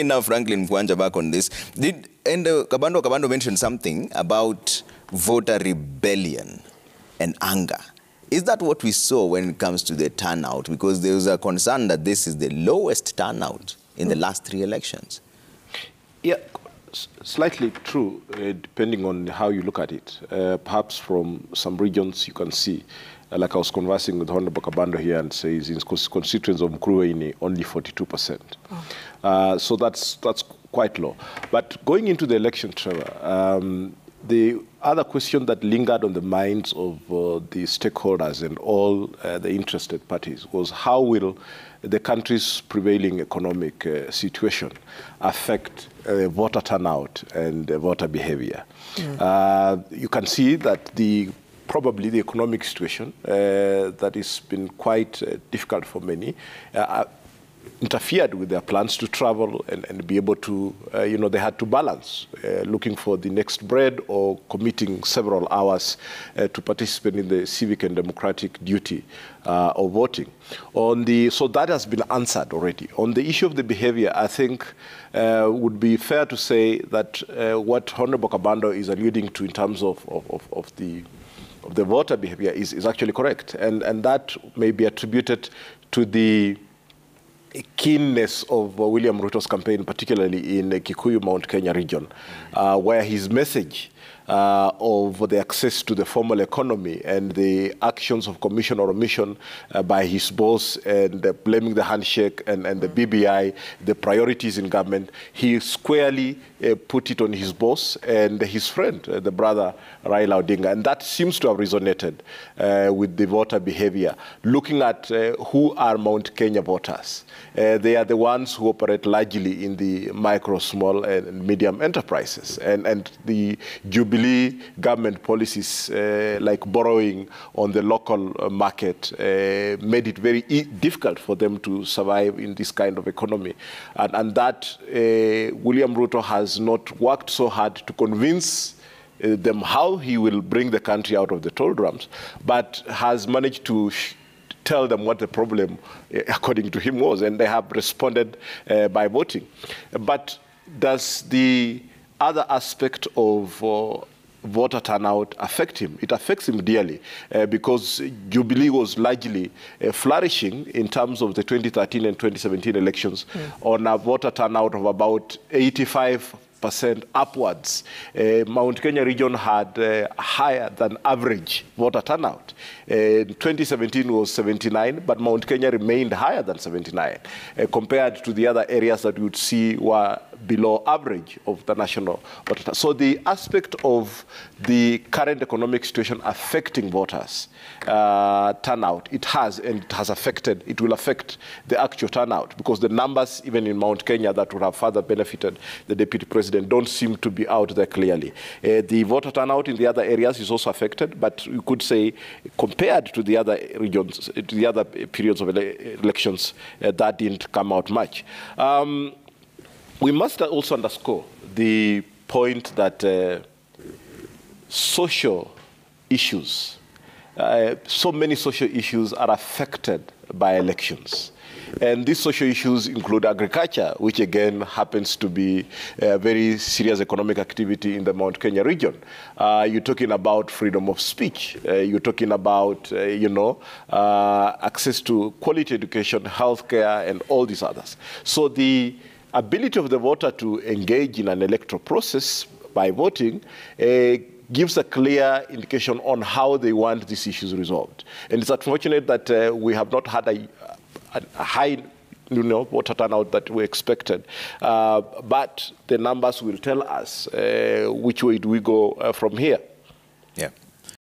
Now, Franklin Mkwanja back on this. Kabando mentioned something about voter rebellion and anger. Is that what we saw when it comes to the turnout? Because there was a concern that this is the lowest turnout in the last 3 elections. Yeah, slightly true, depending on how you look at it. Perhaps from some regions you can see, like I was conversing with Honorable Kabando here and says in constituents of Mkuruweni, only 42%. So that's quite low. But going into the election, Trevor, the other question that lingered on the minds of the stakeholders and all the interested parties was how will the country's prevailing economic situation affect voter turnout and voter behavior. You can see that probably the economic situation that has been quite difficult for many interfered with their plans to travel and be able to, they had to balance looking for the next bread or committing several hours to participate in the civic and democratic duty of voting. So that has been answered already. On the issue of the behavior, I think would be fair to say that what Honorable Kabando is alluding to in terms of the voter behavior is actually correct. And that may be attributed to the keenness of William Ruto's campaign, particularly in the Kikuyu Mount Kenya region, where his message of the access to the formal economy and the actions of commission or omission by his boss and blaming the handshake and the BBI, the priorities in government, he squarely put it on his boss and his friend, the brother Raila Odinga. And that seems to have resonated with the voter behavior. Looking at who are Mount Kenya voters, they are the ones who operate largely in the micro, small, and medium enterprises. And the Jubilee government policies, like borrowing on the local market, made it very difficult for them to survive in this kind of economy. And that William Ruto has not worked so hard to convince them how he will bring the country out of the doldrums, but has managed to tell them what the problem, according to him, was, and they have responded by voting. But does the other aspect of voter turnout affect him? It affects him dearly because Jubilee was largely flourishing in terms of the 2013 and 2017 elections on a voter turnout of about 85% upwards. Mount Kenya region had higher than average voter turnout. 2017 was 79, but Mount Kenya remained higher than 79 compared to the other areas that you would see were below average of the national voter. So the aspect of the current economic situation affecting voters turnout, it has, and it will affect the actual turnout, because the numbers, even in Mount Kenya, that would have further benefited the deputy president don't seem to be out there clearly. The voter turnout in the other areas is also affected, but you could say compared to the other regions, to the other periods of elections, that didn't come out much. We must also underscore the point that social issues, so many social issues are affected by elections. And these social issues include agriculture, which again happens to be a very serious economic activity in the Mount Kenya region. You're talking about freedom of speech. You're talking about, access to quality education, healthcare, and all these others. So the ability of the voter to engage in an electoral process by voting gives a clear indication on how they want these issues resolved. And it's unfortunate that we have not had a high voter turnout that we expected. But the numbers will tell us which way do we go from here. Yeah.